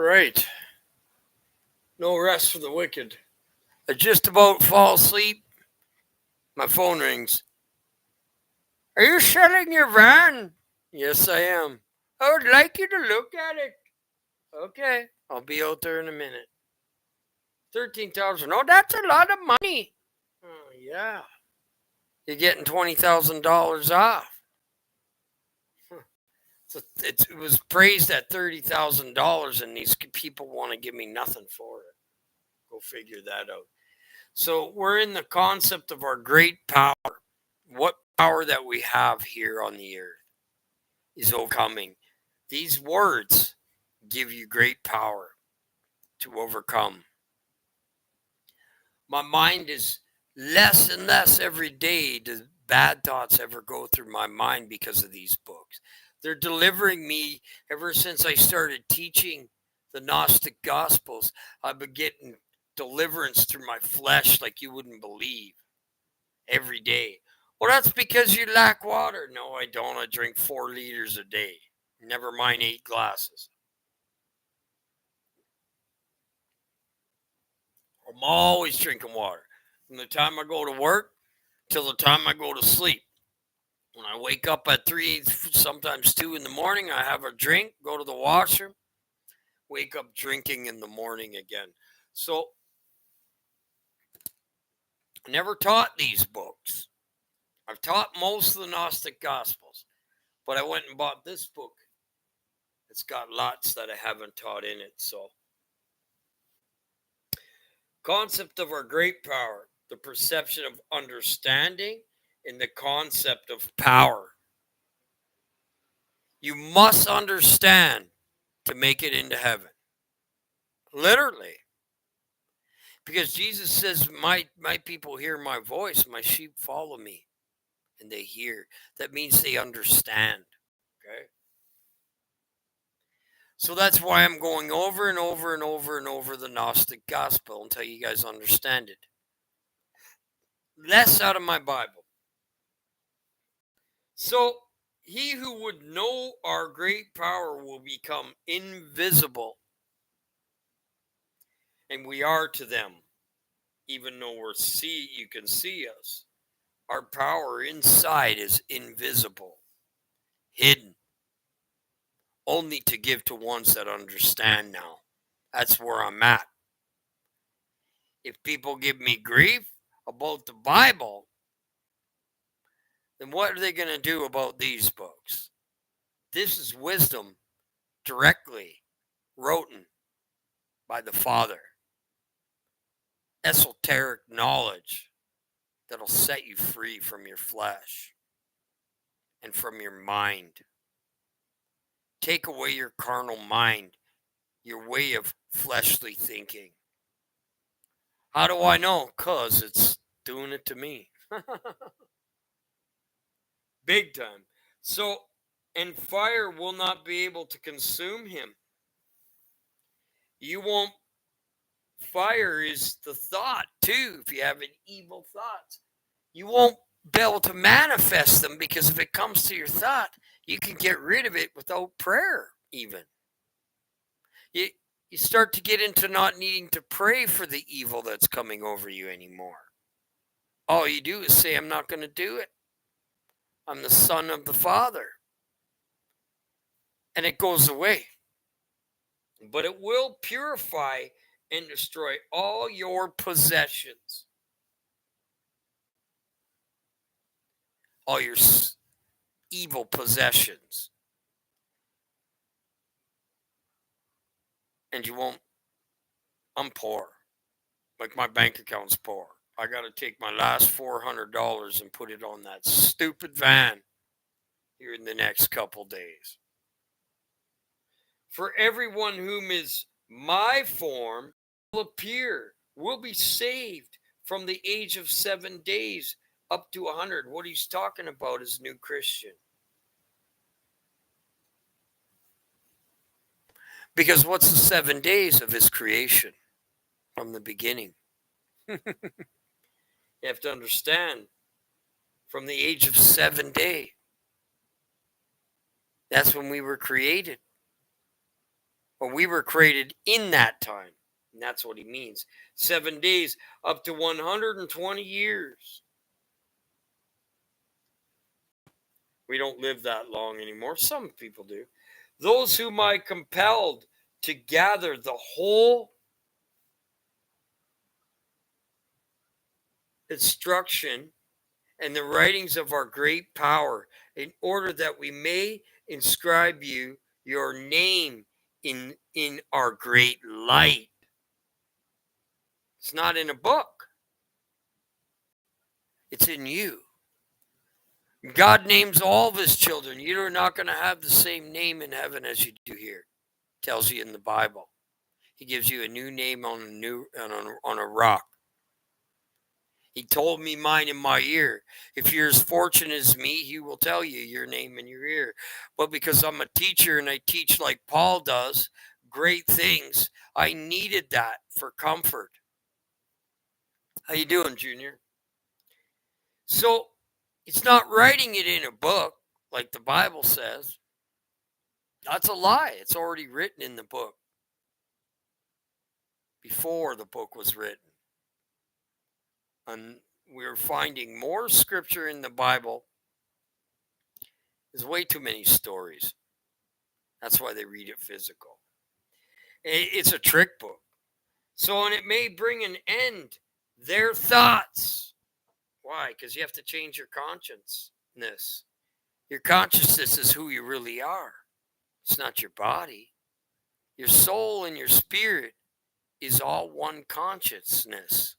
right. No rest for the wicked. I just about fall asleep. My phone rings. Are you selling your van? Yes, I am. I would like you to look at it. Okay, I'll be out there in a minute. 13,000. Oh, that's a lot of money. Oh, yeah. You're getting $20,000 off. So it was praised at $30,000, and these people want to give me nothing for it. Go figure that out. So we're in the concept of our great power. What power that we have here on the earth is overcoming. These words give you great power to overcome. My mind is less and less every day. Do bad thoughts ever go through my mind because of these books? They're delivering me ever since I started teaching the Gnostic Gospels. I've been getting deliverance through my flesh like you wouldn't believe every day. Well, that's because you lack water. No, I don't. I drink 4 liters a day. Never mind 8 glasses. I'm always drinking water. From the time I go to work till the time I go to sleep. When I wake up at 3, sometimes 2 in the morning, I have a drink, go to the washroom, wake up drinking in the morning again. So, I never taught these books. I've taught most of the Gnostic Gospels, but I went and bought this book. It's got lots that I haven't taught in it. So, concept of our great power, the perception of understanding, and the concept of power. You must understand to make it into heaven. Literally. Because Jesus says, my people hear my voice, my sheep follow me. And they hear. That means they understand. Okay? So that's why I'm going over and over and over and over the Gnostic Gospel until you guys understand it. Less out of my Bible. So, he who would know our great power will become invisible. And we are to them, even though you can see us. Our power inside is invisible, hidden, only to give to ones that understand now. That's where I'm at. If people give me grief about the Bible, then what are they going to do about these books? This is wisdom directly written by the Father. Esoteric knowledge that'll set you free from your flesh and from your mind. Take away your carnal mind, your way of fleshly thinking. How do I know? 'Cause it's doing it to me. Big time. So, and fire will not be able to consume him. You won't. Fire is the thought, too. If you have an evil thought, you won't be able to manifest them, because if it comes to your thought, you can get rid of it without prayer, even. You start to get into not needing to pray for the evil that's coming over you anymore. All you do is say, I'm not going to do it. I'm the Son of the Father. And it goes away. But it will purify and destroy all your possessions. All your evil possessions. And you won't. I'm poor. Like, my bank account's poor. I got to take my last $400 and put it on that stupid van here in the next couple days. For everyone whom is my form will appear, will be saved from the age of 7 days up to 100. What he's talking about is new Christian. Because what's the 7 days of his creation from the beginning? You have to understand, from the age of 7 days, that's when we were created. But we were created in that time. And that's what he means. 7 days, up to 120 years. We don't live that long anymore. Some people do. Those whom I compelled to gather the whole instruction and the writings of our great power, in order that we may inscribe you your name in our great light. It's not in a book. It's in you. God names all of his children. You're not going to have the same name in heaven as you do here. Tells you in the Bible. He gives you a new name on a rock. He told me mine in my ear. If you're as fortunate as me, he will tell you your name in your ear. But because I'm a teacher and I teach like Paul does, great things, I needed that for comfort. How you doing, Junior? So it's not writing it in a book like the Bible says. That's a lie. It's already written in the book before the book was written. And we're finding more scripture in the Bible. There's way too many stories. That's why they read it physical. It's a trick book. So, and it may bring an end their thoughts. Why? Because you have to change your consciousness. Your consciousness is who you really are. It's not your body. Your soul and your spirit is all one consciousness.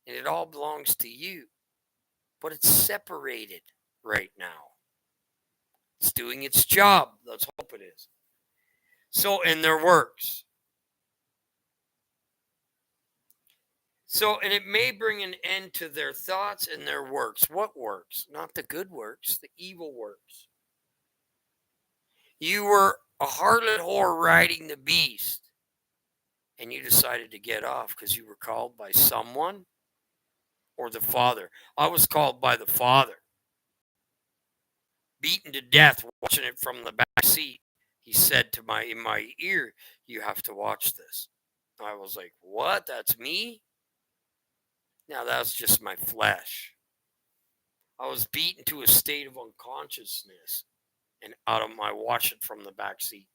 And it all belongs to you. But it's separated right now. It's doing its job. Let's hope it is. So, and their works. So, and it may bring an end to their thoughts and their works. What works? Not the good works, the evil works. You were a harlot whore riding the beast, and you decided to get off because you were called by someone or the Father. I was called by the Father. Beaten to death, watching it from the back seat. He said in my ear, you have to watch this. I was like, what? That's me? Now that's just my flesh. I was beaten to a state of unconsciousness and out of my watch it from the back seat.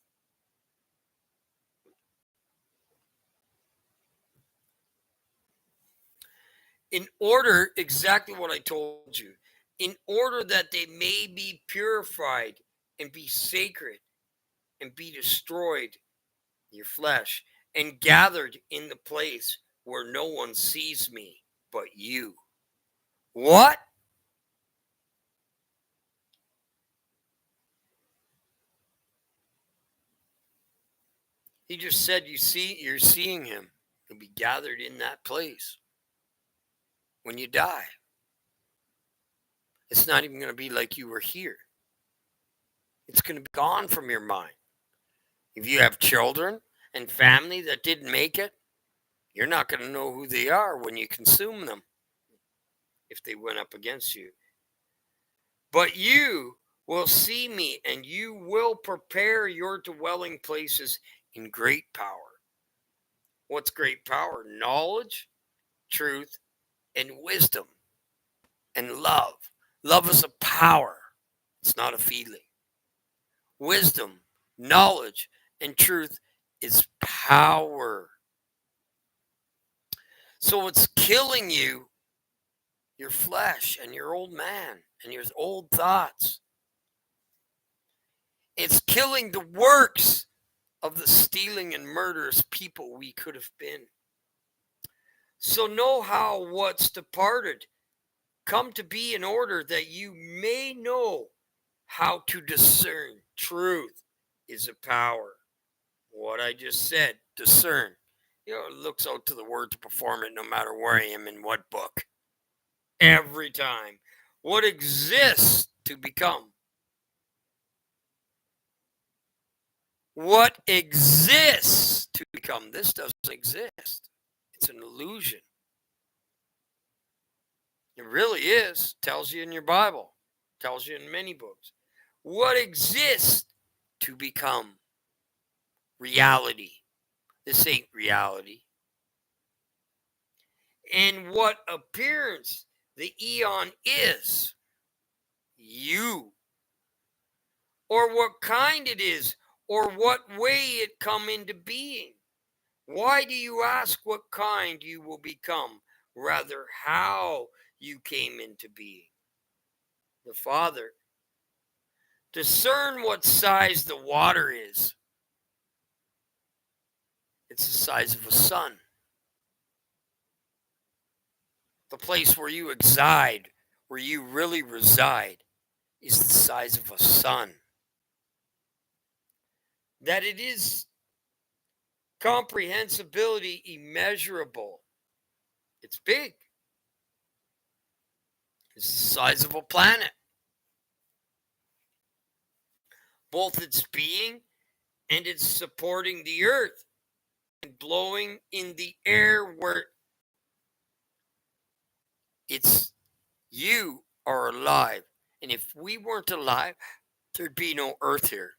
In order, exactly what I told you, in order that they may be purified and be sacred and be destroyed, your flesh, and gathered in the place where no one sees me but you. What? He just said you're seeing him. He'll be gathered in that place when you die. It's not even going to be like you were here. It's going to be gone from your mind. If you have children and family that didn't make it, you're not going to know who they are when you consume them if they went up against you. But you will see me, and you will prepare your dwelling places in great power. What's great power? Knowledge, truth, and wisdom, and love. Love is a power. It's not a feeling. Wisdom, knowledge, and truth is power. So what's killing you, your flesh and your old man and your old thoughts. It's killing the works of the stealing and murderous people we could have been. So know how what's departed come to be in order that you may know how to discern. Truth is a power. What I just said, discern. It looks out to the word to perform it no matter where I am in what book. Every time. What exists to become. What exists to become. This doesn't exist. It's an illusion. It really is. Tells you in your Bible. Tells you in many books. What exists to become. reality. This ain't reality. And what appearance the eon is, you, or what kind it is, or what way it come into being. Why do you ask what kind you will become? Rather, how you came into being. The Father. Discern what size the water is. It's the size of a sun. The place where you reside, where you really reside, is the size of a sun. That it is comprehensibility immeasurable. It's big. It's the size of a planet. Both its being and its supporting the earth and blowing in the air where it's you are alive. And if we weren't alive, there'd be no earth here.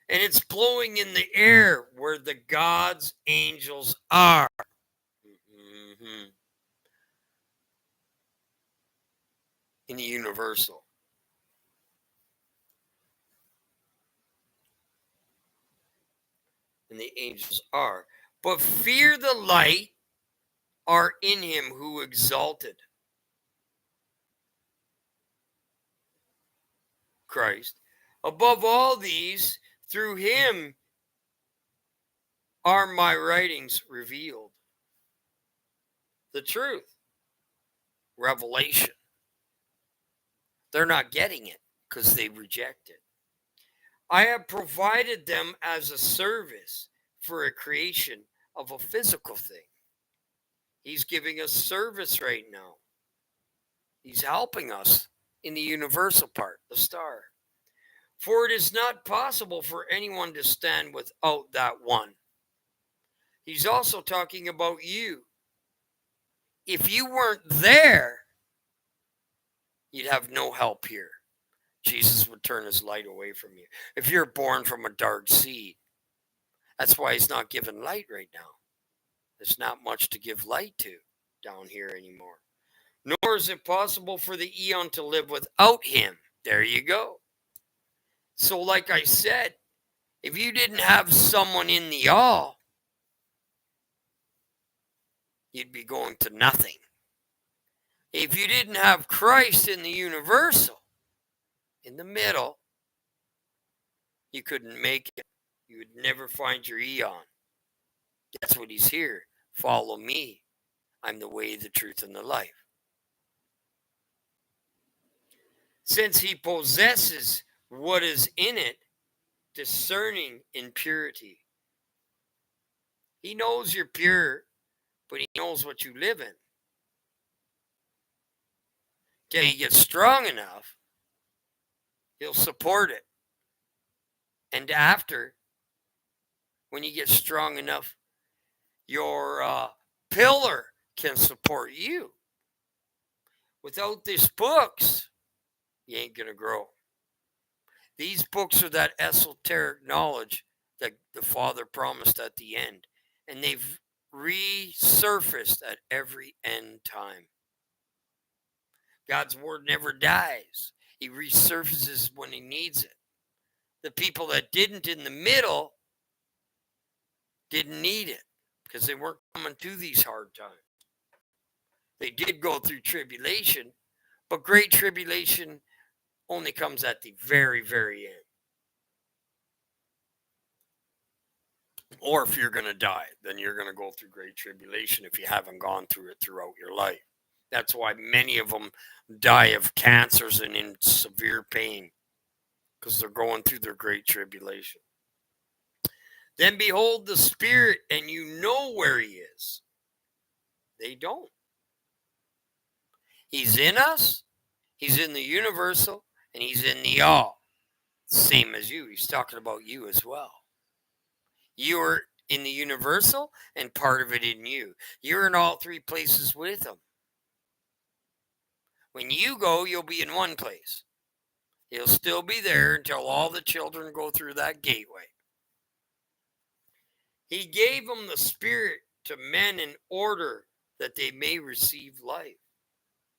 And it's blowing in the air where the God's angels are. Mm-hmm. In the universal. And the angels are. But fear the light are in him who exalted Christ. Above all these, through him are my writings revealed. The truth. Revelation. They're not getting it because they reject it. I have provided them as a service for a creation of a physical thing. He's giving us service right now. He's helping us in the universal part, the star. For it is not possible for anyone to stand without that one. He's also talking about you. If you weren't there, you'd have no help here. Jesus would turn his light away from you. If you're born from a dark seed, that's why he's not giving light right now. There's not much to give light to down here anymore. Nor is it possible for the eon to live without him. There you go. So like I said, if you didn't have someone in the all, you'd be going to nothing. If you didn't have Christ in the universal, in the middle, you couldn't make it. You would never find your eon. That's what he's here. Follow me. I'm the way, the truth, and the life. Since he possesses what is in it, discerning in purity. He knows you're pure, but he knows what you live in. Till you get strong enough, he'll support it. And after, when you get strong enough, your pillar can support you. Without these books, you ain't going to grow. These books are that esoteric knowledge that the Father promised at the end. And they've resurfaced at every end time. God's word never dies. He resurfaces when he needs it. The people that didn't in the middle didn't need it because they weren't coming through these hard times. They did go through tribulation, but great tribulation only comes at the very, very end. Or if you're going to die, then you're going to go through great tribulation if you haven't gone through it throughout your life. That's why many of them die of cancers and in severe pain because they're going through their great tribulation. Then behold the Spirit, and you know where he is. They don't. He's in us, he's in the universal, and he's in the all. Same as you. He's talking about you as well. You're in the universal and part of it in you. You're in all three places with him. When you go, you'll be in one place. He'll still be there until all the children go through that gateway. He gave them the Spirit to men in order that they may receive life,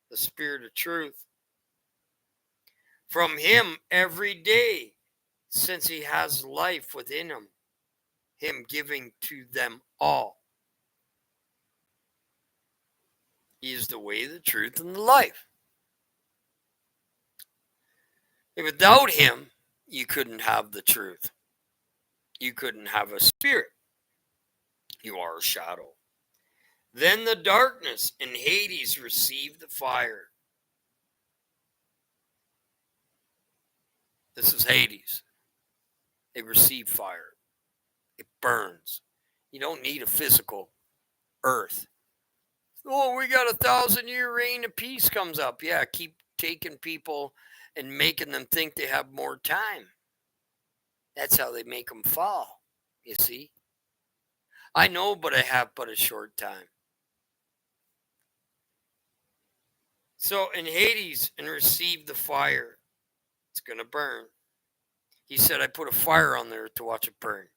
the Spirit of truth. From him every day, since he has life within him giving to them all. He is the way, the truth, and the life. Without him, you couldn't have the truth. You couldn't have a spirit. You are a shadow. Then the darkness and Hades received the fire. This is Hades. They receive fire. It burns. You don't need a physical earth. Oh, we got 1,000-year reign of peace comes up. Yeah, keep taking people and making them think they have more time. That's how they make them fall, you see. I know, but I have but a short time. So in Hades, and receive the fire. It's going to burn. He said, I put a fire on there to watch it burn.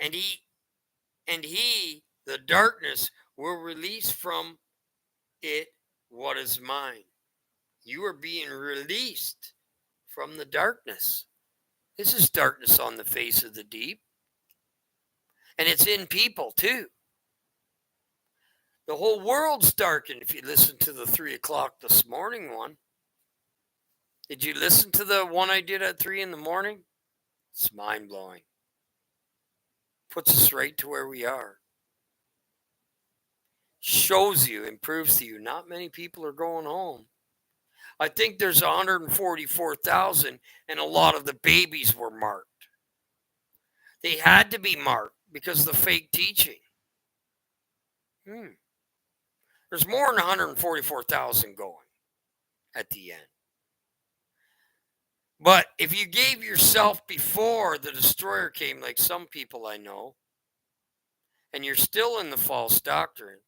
And he, the darkness, will release from it what is mine. You are being released from the darkness. This is darkness on the face of the deep. And it's in people too. The whole world's darkened if you listen to the 3 o'clock this morning one. Did you listen to the one I did at 3 in the morning? It's mind-blowing. Puts us right to where we are. Shows you and proves to you not many people are going home. I think there's 144,000 and a lot of the babies were marked. They had to be marked because of the fake teaching. There's more than 144,000 going at the end. But if you gave yourself before the destroyer came, like some people I know, and you're still in the false doctrine,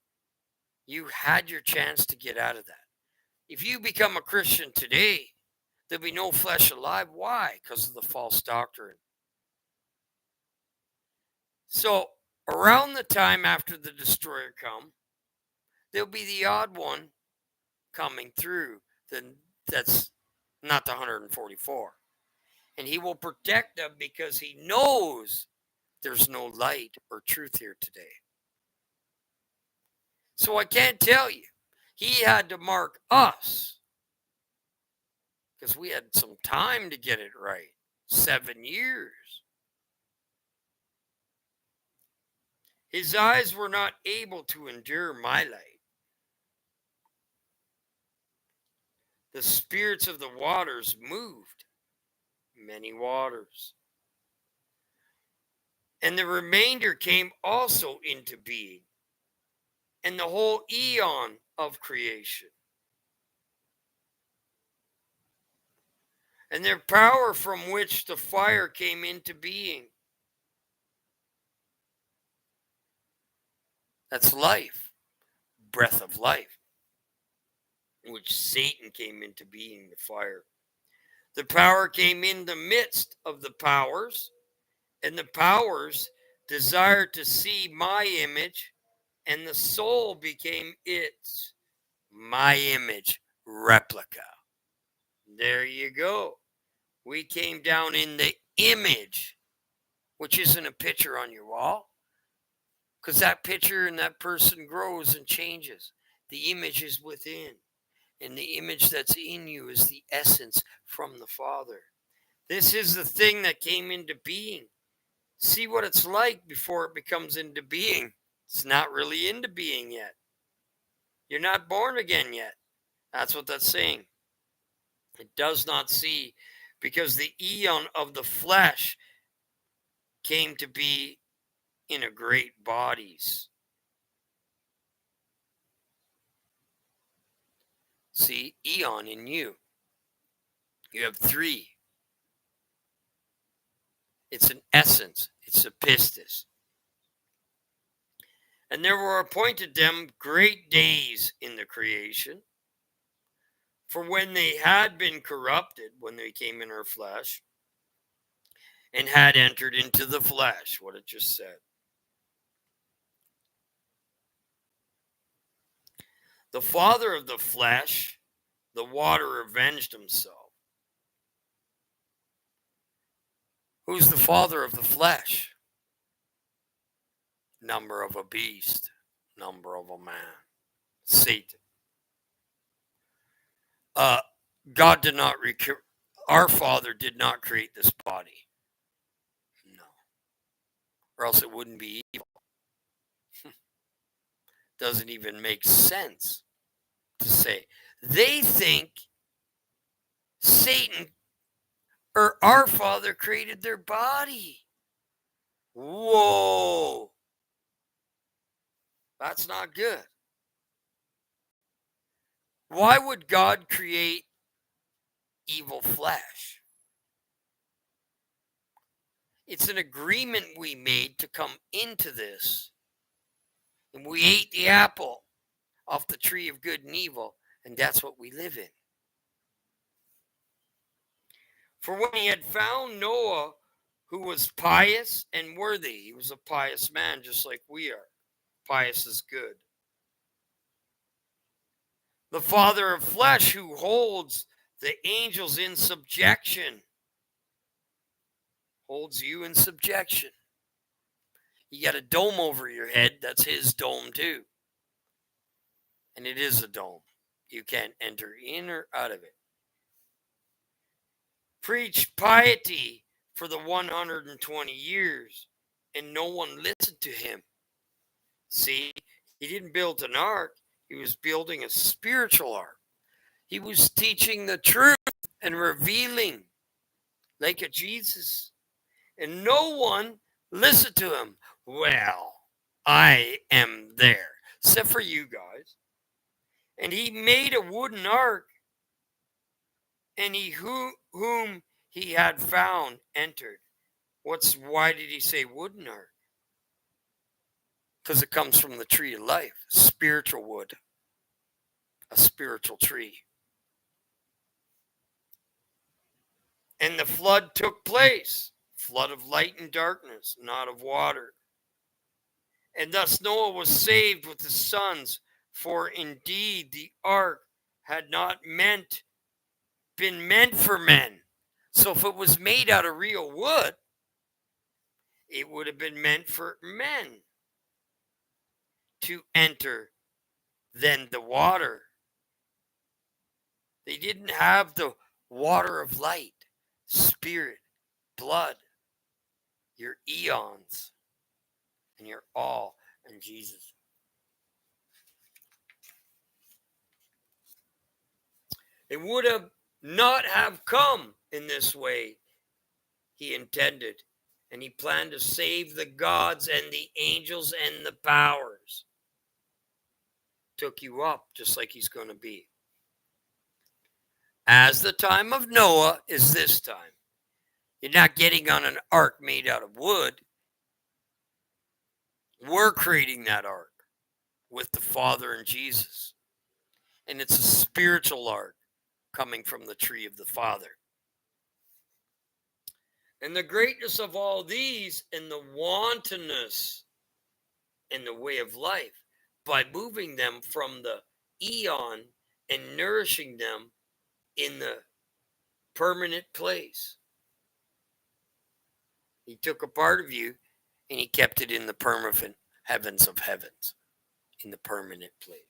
you had your chance to get out of that. If you become a Christian today, there'll be no flesh alive. Why? Because of the false doctrine. So around the time after the destroyer come, there'll be the odd one coming through. That's not the 144. And he will protect them because he knows there's no light or truth here today. So I can't tell you. He had to mark us because we had some time to get it right. 7 years. His eyes were not able to endure my light. The spirits of the waters moved many waters. And the remainder came also into being, and the whole eon of creation. And their power from which the fire came into being. That's life, breath of life, which Satan came into being, the fire. The power came in the midst of the powers, and the powers desired to see my image, and the soul became its, my image, replica. There you go. We came down in the image, which isn't a picture on your wall, because that picture and that person grows and changes. The image is within, and the image that's in you is the essence from the Father. This is the thing that came into being. See what it's like before it becomes into being. It's not really into being yet. You're not born again yet. That's what that's saying. It does not see, because the eon of the flesh came to be in a great bodies. See, eon in you. You have 3. It's an essence. It's a pistis. And there were appointed them great days in the creation. For when they had been corrupted, when they came in our flesh, and had entered into the flesh, what it just said. The father of the flesh, the water, avenged himself. Who's the father of the flesh? Number of a beast, number of a man. Satan. God did not our Father did not create this body. No. Or else it wouldn't be evil. Doesn't even make sense to say. They think Satan or our Father created their body. Whoa. That's not good. Why would God create evil flesh? It's an agreement we made to come into this. And we ate the apple off the tree of good and evil, and that's what we live in. For when he had found Noah, who was pious and worthy, he was a pious man just like we are. Pious is good. The father of flesh, who holds the angels in subjection, holds you in subjection. You got a dome over your head, that's his dome too. And it is a dome. You can't enter in or out of it. Preached piety for the 120 years, and no one listened to him. See, he didn't build an ark, he was building a spiritual ark. He was teaching the truth and revealing like a Jesus. And no one listened to him. Well, I am there, except for you guys. And he made a wooden ark, and he whom he had found entered. Why did he say wooden ark? Because it comes from the tree of life, spiritual wood, a spiritual tree. And the flood took place, flood of light and darkness, not of water. And thus Noah was saved with his sons, for indeed the ark had not been meant for men. So if it was made out of real wood, it would have been meant for men to enter than the water. They didn't have the water of light, spirit, blood, your eons, and your all in Jesus. It would have not have come in this way he intended, and he planned to save the gods and the angels and the powers. Took you up just like he's going to be. As the time of Noah is this time. You're not getting on an ark made out of wood. We're creating that ark with the Father and Jesus. And it's a spiritual ark coming from the tree of the Father. And the greatness of all these and the wantonness in the way of life, by moving them from the eon and nourishing them in the permanent place. He took a part of you and he kept it in the permanent heavens of heavens, in the permanent place.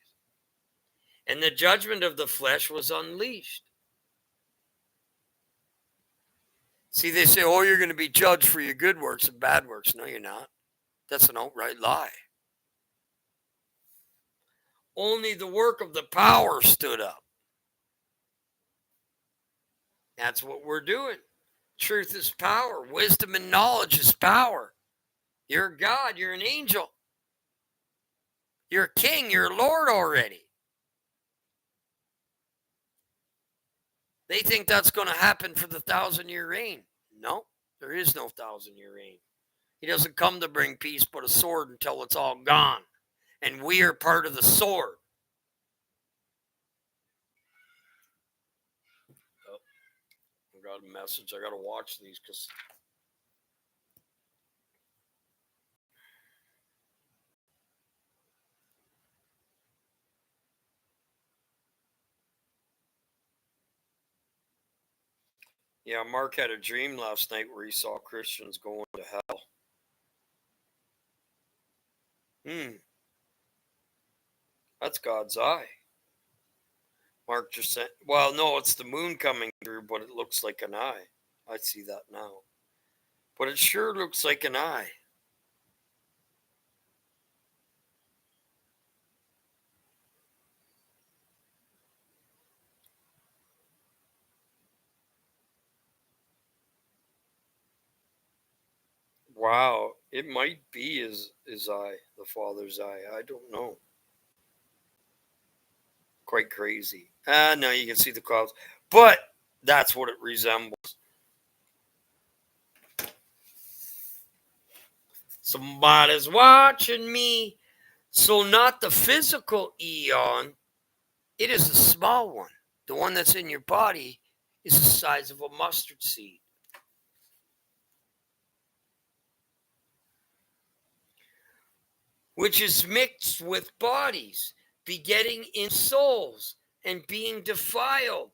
And the judgment of the flesh was unleashed. See, they say, oh, you're going to be judged for your good works and bad works. No, you're not. That's an outright lie. Only the work of the power stood up. That's what we're doing. Truth is power. Wisdom and knowledge is power. You're a God. You're an angel. You're a king. You're a Lord already. They think that's going to happen for the 1,000-year reign. No, there is no 1,000-year reign. He doesn't come to bring peace but a sword until it's all gone. And we are part of the sword. I got a message. I got to watch these because. Yeah, Mark had a dream last night where he saw Christians going to hell. That's God's eye. Mark just said, well, no, it's the moon coming through, but it looks like an eye. I see that now. But it sure looks like an eye. Wow, it might be his eye, the Father's eye. I don't know. Quite crazy. No, you can see the clouds. But that's what it resembles. Somebody's watching me. So not the physical eon. It is a small one. The one that's in your body is the size of a mustard seed. Which is mixed with bodies, begetting in souls, and being defiled.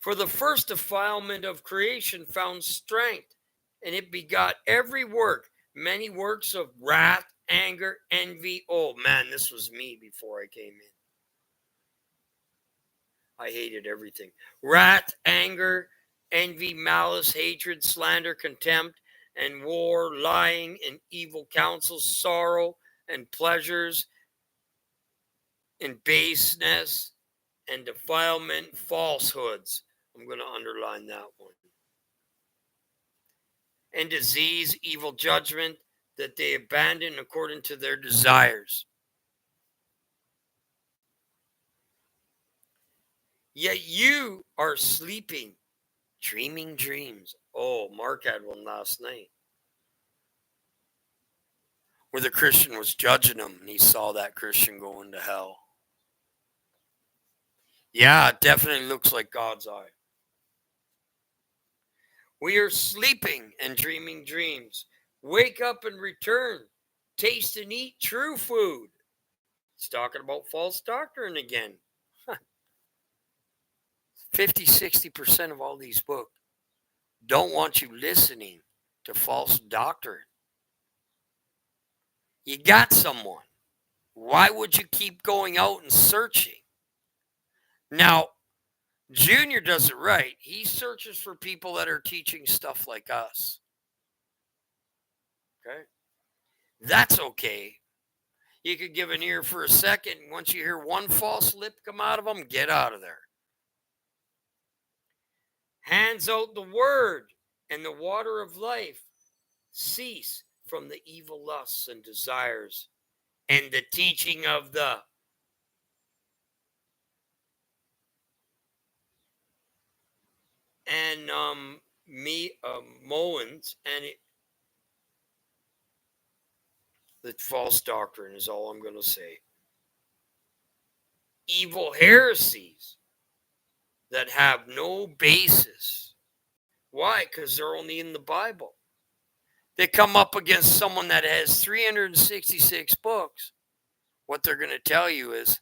For the first defilement of creation found strength, and it begot every work, many works of wrath, anger, envy. Oh man, this was me before I came in. I hated everything. Wrath, anger, envy, malice, hatred, slander, contempt, and war, lying, and evil counsel, sorrow, and pleasures, and baseness, and defilement, falsehoods. I'm going to underline that one. And disease, evil judgment, that they abandon according to their desires. Yet you are sleeping, dreaming dreams. Oh, Mark had one last night where the Christian was judging him and he saw that Christian going to hell. Yeah, it definitely looks like God's eye. We are sleeping and dreaming dreams. Wake up and return. Taste and eat true food. It's talking about false doctrine again. 50-60% of all these books don't want you listening to false doctrine. You got someone. Why would you keep going out and searching? Now, Junior does it right. He searches for people that are teaching stuff like us. Okay? That's okay. You could give an ear for a second. Once you hear one false lip come out of them, get out of there. Hands out the word and the water of life. Cease from the evil lusts and desires and the teaching of the Moans and the false doctrine is all I'm going to say. Evil heresies that have no basis. Why? Because they're only in the Bible. They come up against someone that has 366 books. What they're going to tell you is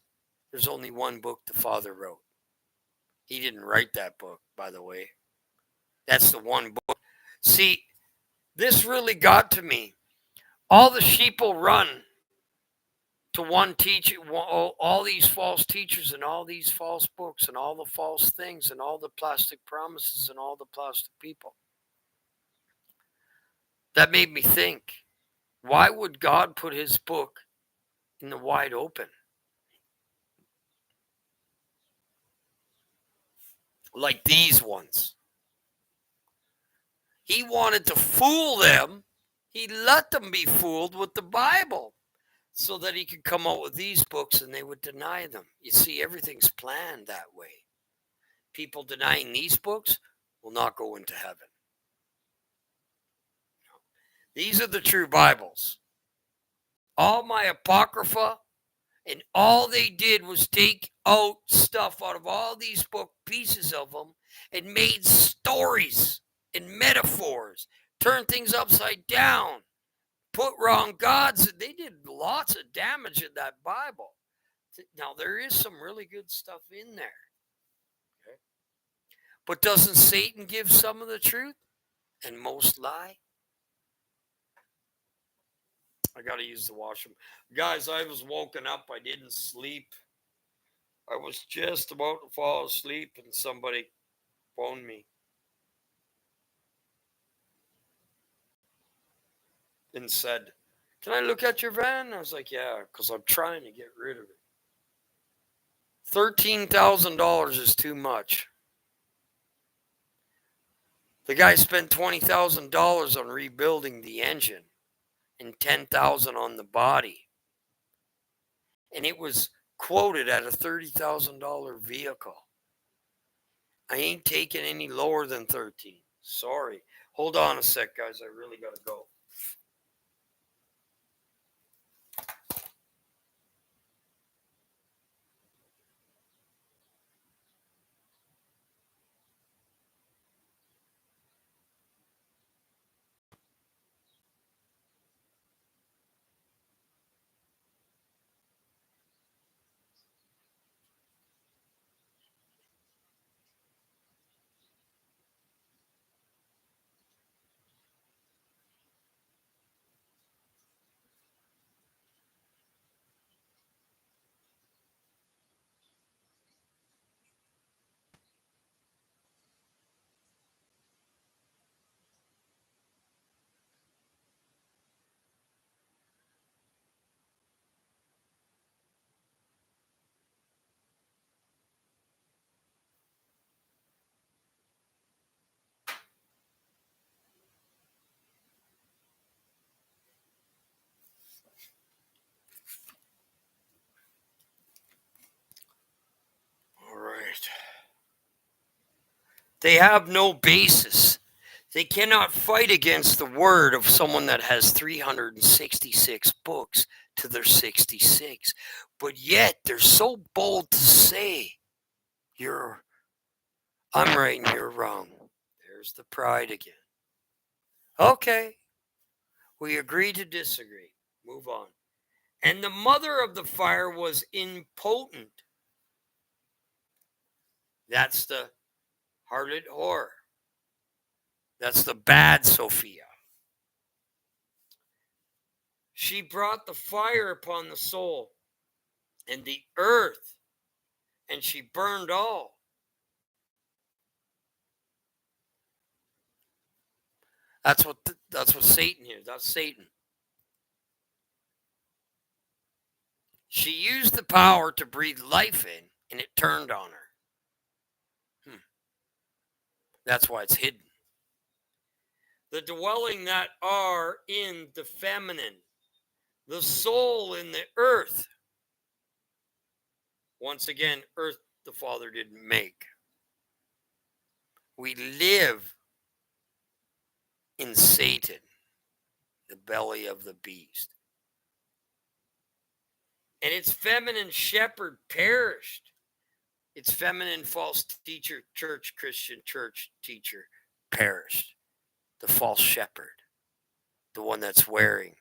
there's only one book the Father wrote. He didn't write that book, by the way. That's the one book. See, this really got to me. All the sheep will run to one teacher, all these false teachers and all these false books and all the false things and all the plastic promises and all the plastic people. That made me think, why would God put his book in the wide open? Like these ones. He wanted to fool them. He let them be fooled with the Bible so that he could come out with these books and they would deny them. You see, everything's planned that way. People denying these books will not go into heaven. These are the true Bibles. All my Apocrypha And all they did was take out stuff out of all these book pieces of them and made stories and metaphors, turned things upside down, put wrong gods. They did lots of damage in that Bible. Now, there is some really good stuff in there. Okay. But doesn't Satan give some of the truth and most lie? I got to use the washroom. Guys, I was woken up. I didn't sleep. I was just about to fall asleep and somebody phoned me and said, "Can I look at your van?" I was like, "Yeah," because I'm trying to get rid of it. $13,000 is too much. The guy spent $20,000 on rebuilding the engine and $10,000 on the body. And it was quoted at a $30,000 vehicle. I ain't taking any lower than 13. Sorry. Hold on a sec, guys. I really got to go. All right. They have no basis. They cannot fight against the word of someone that has 366 books to their 66. But yet they're so bold to say, I'm right and you're wrong. There's the pride again. Okay. We agree to disagree. Move on. And the mother of the fire was impotent. That's the harlot whore. That's the bad Sophia. She brought the fire upon the soul and the earth, and she burned all. That's what Satan is. That's Satan. She used the power to breathe life in, and it turned on her. That's why it's hidden. The dwelling that are in the feminine, the soul in the earth. Once again, earth the Father didn't make. We live in Satan, the belly of the beast. And its feminine shepherd perished. Its feminine false teacher, Christian church teacher perished. The false shepherd, the one that's wearing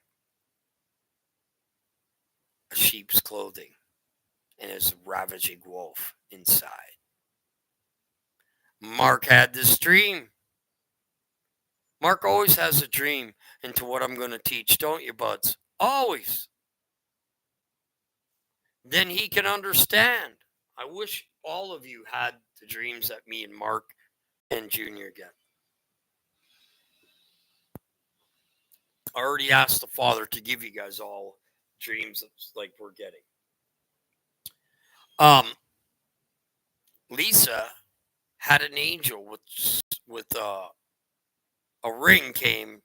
a sheep's clothing and is a ravaging wolf inside. Mark had this dream. Mark always has a dream into what I'm going to teach, don't you, buds? Always. Then he can understand. I wish all of you had the dreams that me and Mark and Junior get. I already asked the Father to give you guys all dreams like we're getting. Lisa had an angel with a ring came,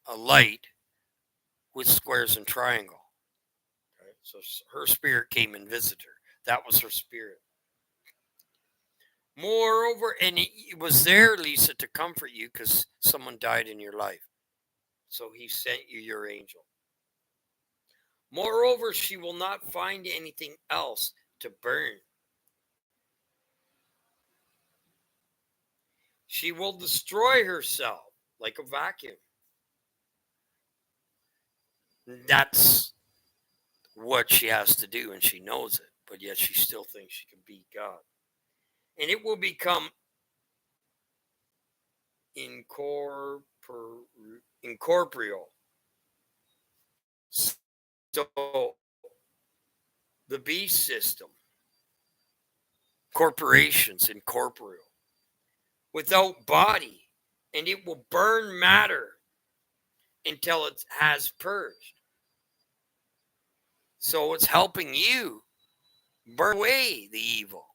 a light with squares and triangle. Okay? So her spirit came and visited her. That was her spirit. Moreover, and it was there, Lisa, to comfort you because someone died in your life. So he sent you your angel. Moreover, she will not find anything else to burn. She will destroy herself like a vacuum. That's what she has to do, and she knows it, but yet she still thinks she can beat God. And it will become incorporeal. So, the beast system, corporations, incorporeal, without body, and it will burn matter until it has purged. So it's helping you burn away the evil.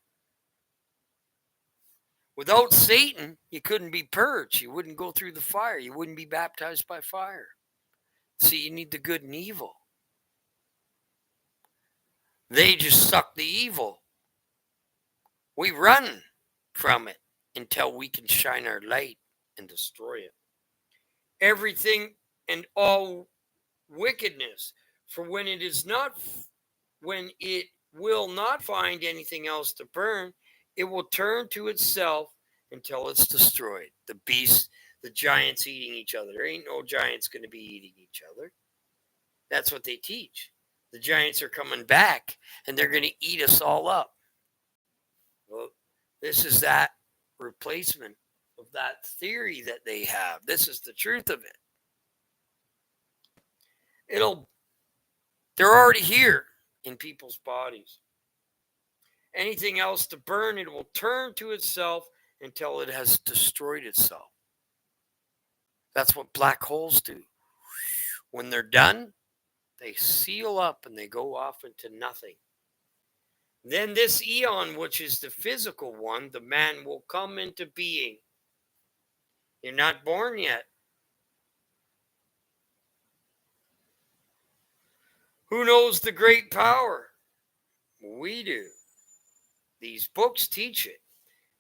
Without Satan, you couldn't be purged. You wouldn't go through the fire. You wouldn't be baptized by fire. See, you need the good and evil. They just suck the evil. We run from it until we can shine our light and destroy it. Everything and all wickedness, for when it will not find anything else to burn, it will turn to itself until it's destroyed. The beasts, the giants eating each other. There ain't no giants going to be eating each other. That's what they teach. The giants are coming back, and they're going to eat us all up. Well, this is that replacement of that theory that they have. This is the truth of it. They're already here in people's bodies. Anything else to burn, it will turn to itself until it has destroyed itself. That's what black holes do. When they're done, they seal up and they go off into nothing. Then this eon, which is the physical one, the man will come into being. You're not born yet. Who knows the great power? We do. These books teach it.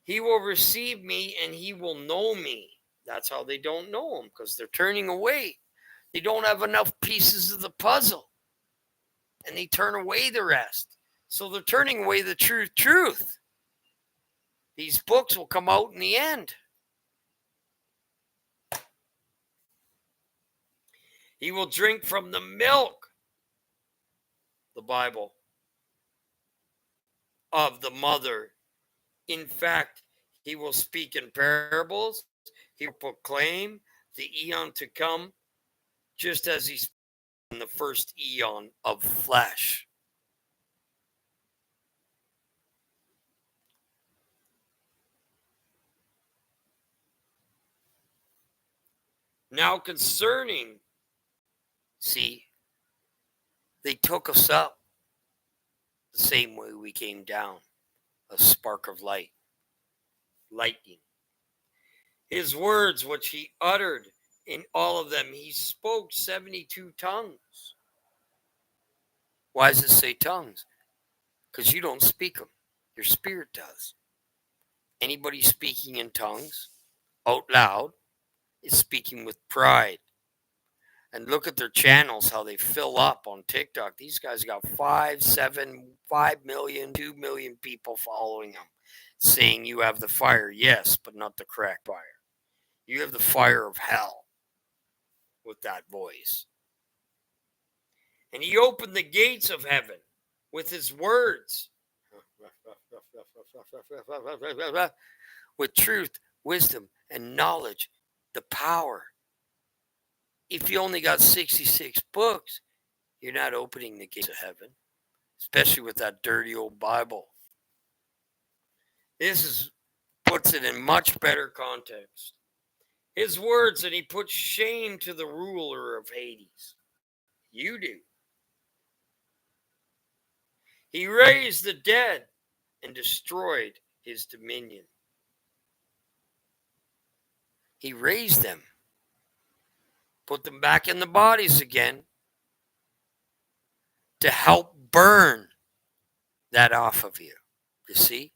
He will receive me and he will know me. That's how they don't know him, because they're turning away. They don't have enough pieces of the puzzle. And they turn away the rest. So they're turning away the truth. These books will come out in the end. He will drink from the milk, the Bible, of the mother. In fact, he will speak in parables. He will proclaim the eon to come, just as he spoke in the first eon of flesh. Now concerning, see, they took us up the same way we came down, a spark of light, lightning. His words, which he uttered in all of them, he spoke 72 tongues. Why does it say tongues? Because you don't speak them. Your spirit does. Anybody speaking in tongues out loud is speaking with pride. And look at their channels, how they fill up on TikTok. These guys got 5 million, 2 million people following them, saying you have the fire. Yes, but not the correct fire. You have the fire of hell with that voice. And he opened the gates of heaven with his words, with truth, wisdom, and knowledge, the power. If you only got 66 books, you're not opening the gates of heaven, especially with that dirty old Bible. This puts it in much better context. His words, and he put shame to the ruler of Hades. You do. He raised the dead and destroyed his dominion. He raised them, put them back in the bodies again to help burn that off of you. You see?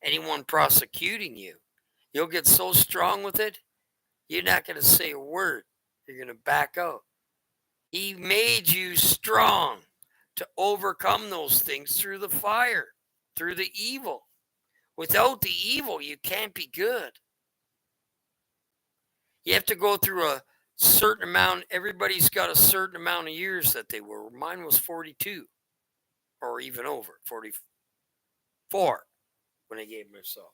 Anyone prosecuting you, you'll get so strong with it, you're not going to say a word. You're going to back out. He made you strong to overcome those things through the fire, through the evil. Without the evil, you can't be good. You have to go through a certain amount. Everybody's got a certain amount of years that they were. Mine was 42 or even over, 44 when I gave myself.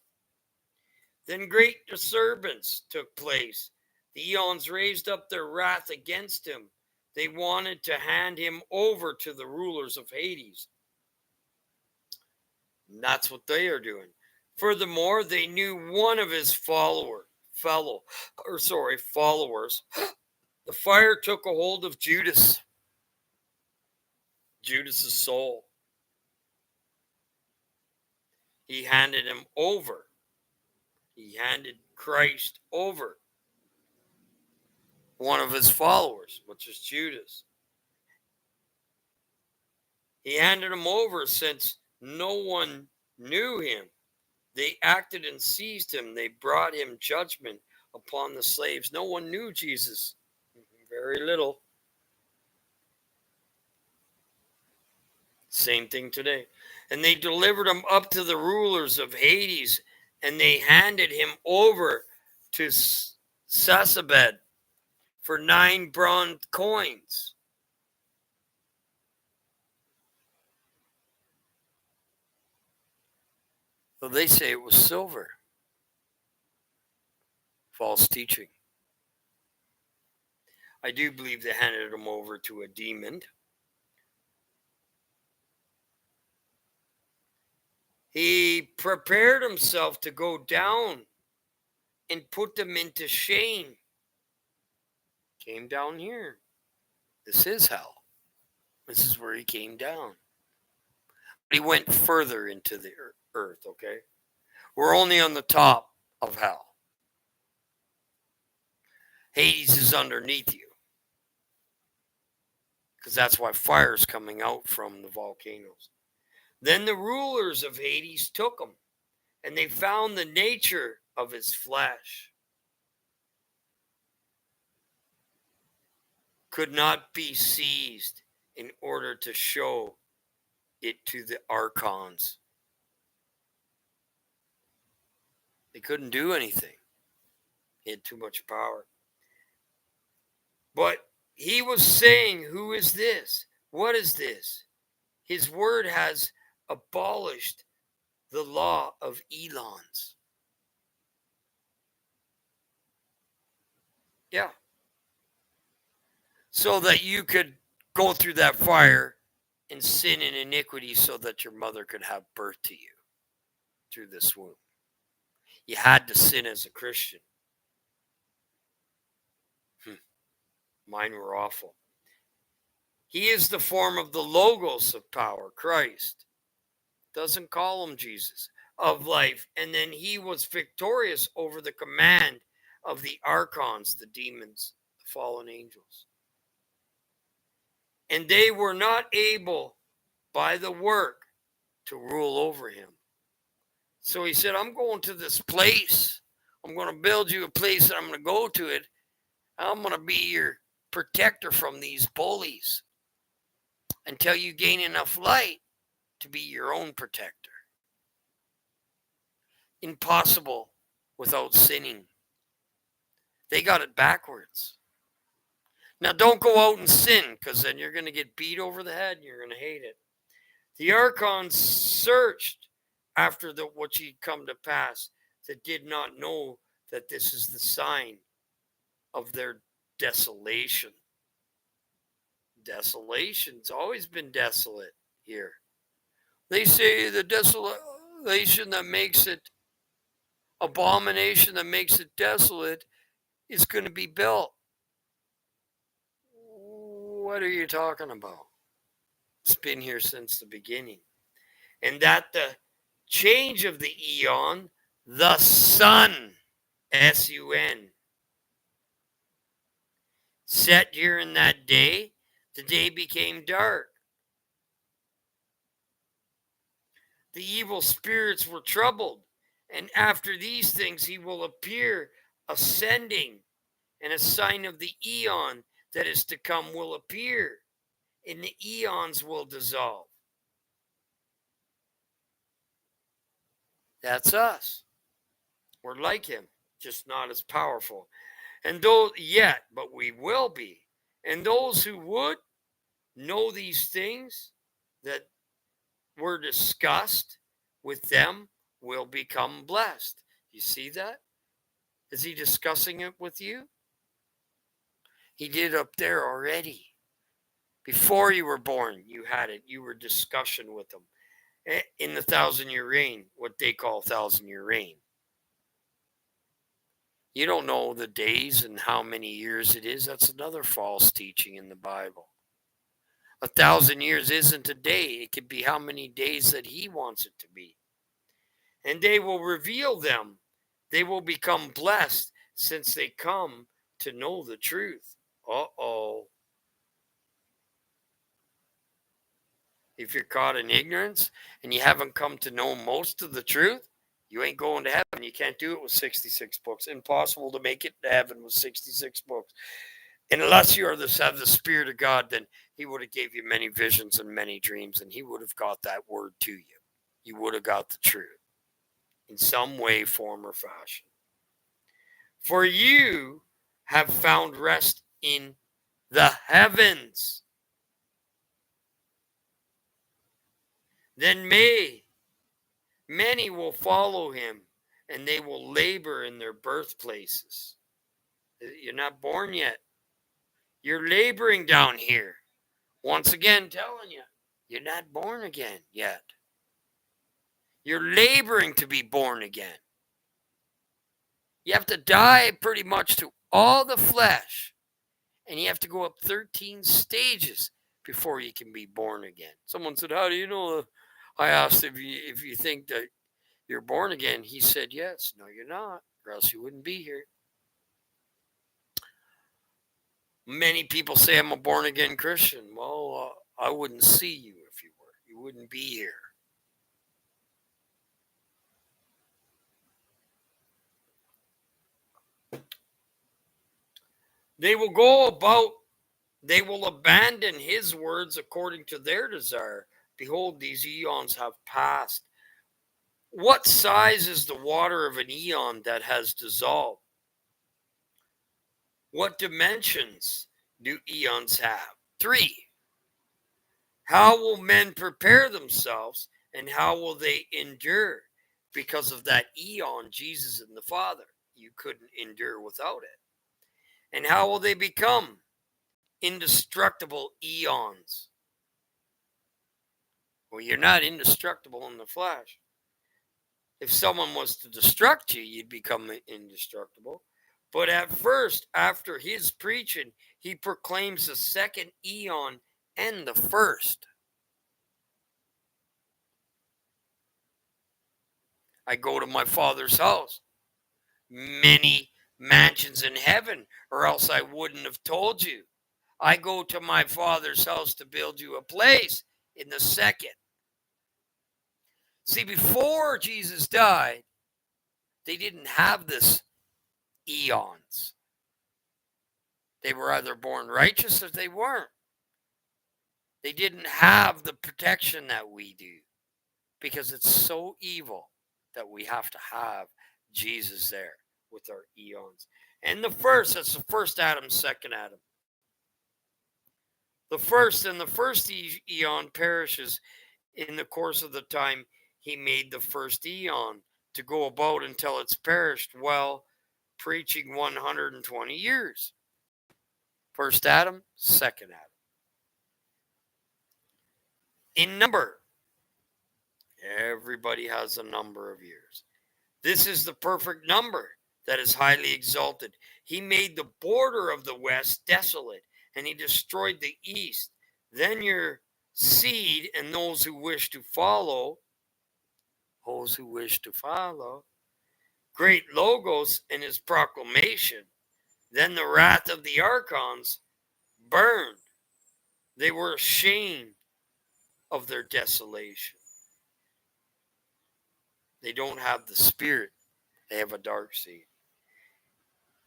Then great disturbance took place. The eons raised up their wrath against him. They wanted to hand him over to the rulers of Hades. And that's what they are doing. Furthermore, they knew one of his followers. The fire took a hold of Judas. Judas's soul. He handed him over. He handed Christ over. One of his followers, which is Judas. He handed him over since no one knew him. They acted and seized him. They brought him judgment upon the slaves. No one knew Jesus. Very little. Same thing today. And they delivered him up to the rulers of Hades, and they handed him over to Sasabed for 9 bronze coins. So they say it was silver. False teaching. I do believe they handed him over to a demon. He prepared himself to go down and put them into shame. Came down here. This is hell. This is where he came down. He went further into the earth, okay? We're only on the top of hell. Hades is underneath you. Because that's why fire's coming out from the volcanoes. Then the rulers of Hades took him, and they found the nature of his flesh could not be seized in order to show it to the archons. They couldn't do anything. He had too much power. But he was saying, who is this? What is this? His word has abolished the law of Elons. Yeah. So that you could go through that fire and sin in iniquity so that your mother could have birth to you through this womb. You had to sin as a Christian. Mine were awful. He is the form of the Logos of power, Christ. Doesn't call him Jesus, of life. And then he was victorious over the command of the archons, the demons, the fallen angels. And they were not able by the work to rule over him. So he said, I'm going to this place. I'm going to build you a place and I'm going to go to it. I'm going to be your protector from these bullies until you gain enough light to be your own protector. Impossible without sinning. They got it backwards. Now don't go out and sin, because then you're going to get beat over the head and you're going to hate it. The archons searched after what she'd come to pass, that did not know that this is the sign of their desolation. Desolation's always been desolate here. They say the desolation that makes it, abomination that makes it desolate, is going to be built. What are you talking about? It's been here since the beginning. And that the change of the eon, the sun, S-U-N, set during that day, the day became dark. The evil spirits were troubled, and after these things he will appear ascending, and a sign of the eon that is to come will appear, and the eons will dissolve. That's us. We're like him, just not as powerful. And those yet, but we will be. And those who would know these things that were discussed with them will become blessed. You see that? Is he discussing it with you? He did up there already. Before you were born, you had it. You were discussion with them. In the 1,000-year reign, what they call 1,000-year reign. You don't know the days and how many years it is. That's another false teaching in the Bible. 1,000 years isn't a day. It could be how many days that he wants it to be. And they will reveal them. They will become blessed since they come to know the truth. Uh-oh. If you're caught in ignorance and you haven't come to know most of the truth, you ain't going to heaven. You can't do it with 66 books. Impossible to make it to heaven with 66 books. And unless you have the Spirit of God, then he would have gave you many visions and many dreams, and he would have got that word to you. You would have got the truth in some way, form, or fashion. For you have found rest in the heavens. Then many will follow him, and they will labor in their birthplaces. You're not born yet. You're laboring down here. Once again, telling you, you're not born again yet. You're laboring to be born again. You have to die pretty much to all the flesh, and you have to go up 13 stages before you can be born again. Someone said, how do you know? I asked if you think that you're born again. He said, yes. No, you're not, or else you wouldn't be here. Many people say I'm a born again Christian. Well, I wouldn't see you if you were. You wouldn't be here. They will go about, they will abandon his words according to their desire. Behold, these eons have passed. What size is the water of an eon that has dissolved? What dimensions do eons have? 3. How will men prepare themselves, and how will they endure? Because of that eon, Jesus and the Father, you couldn't endure without it. And how will they become indestructible eons? Well, you're not indestructible in the flesh. If someone was to destruct you, you'd become indestructible. But at first, after his preaching, he proclaims the second eon and the first. I go to my Father's house. Many mansions in heaven, or else I wouldn't have told you. I go to my Father's house to build you a place in the second. See, before Jesus died, they didn't have this eons. They were either born righteous or they weren't. They didn't have the protection that we do because it's so evil that we have to have Jesus there with our eons. And the first, that's the first Adam, second Adam. The first eon perishes in the course of the time he made the first eon to go about until it's perished while preaching 120 years. First Adam, second Adam. In number, everybody has a number of years. This is the perfect number that is highly exalted. He made the border of the west desolate, and he destroyed the east. Then your seed and those who wish to follow, great Logos in his proclamation. Then the wrath of the archons burned. They were ashamed of their desolation. They don't have the Spirit. They have a dark seed.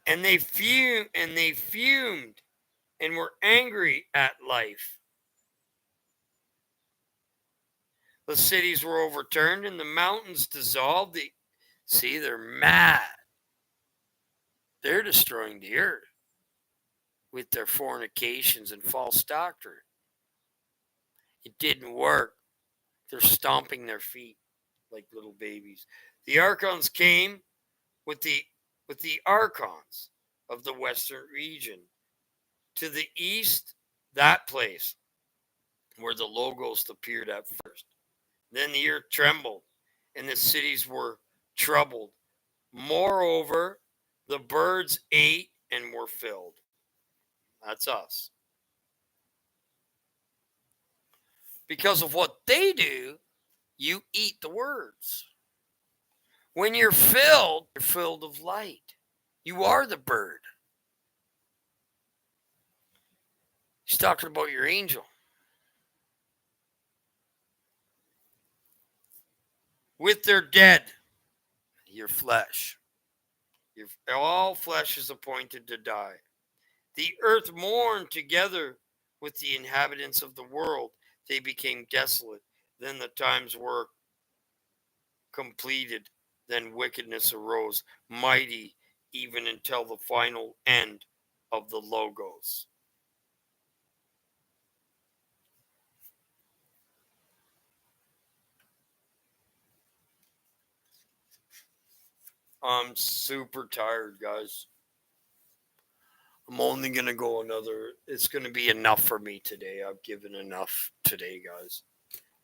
And they fumed and were angry at life. The cities were overturned and the mountains dissolved. See, they're mad. They're destroying the earth with their fornications and false doctrine. It didn't work. They're stomping their feet like little babies. The archons came with the archons of the western region. To the east, that place where the Logos appeared at first. Then the earth trembled, and the cities were troubled. Moreover, the birds ate and were filled. That's us. Because of what they do, you eat the words. When you're filled of light. You are the bird. He's talking about your angel. With their dead, your flesh. All flesh is appointed to die. The earth mourned together with the inhabitants of the world. They became desolate. Then the times were completed. Then wickedness arose, mighty, even until the final end of the Logos. I'm super tired, guys. I'm only going to go it's going to be enough for me today. I've given enough today, guys.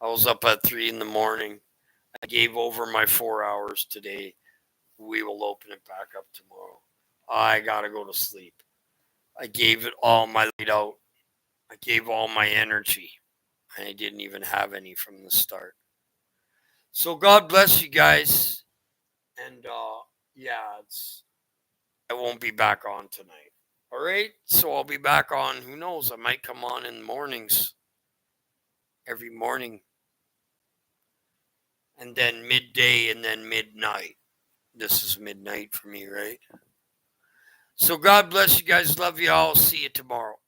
I was up at 3 in the morning. I gave over my 4 hours today. We will open it back up tomorrow. I got to go to sleep. I gave it all my light out. I gave all my energy. And I didn't even have any from the start. So God bless you guys. And I won't be back on tonight. All right, so I'll be back on. Who knows? I might come on in the mornings, every morning, and then midday, and then midnight. This is midnight for me, right? So God bless you guys. Love you all. See you tomorrow.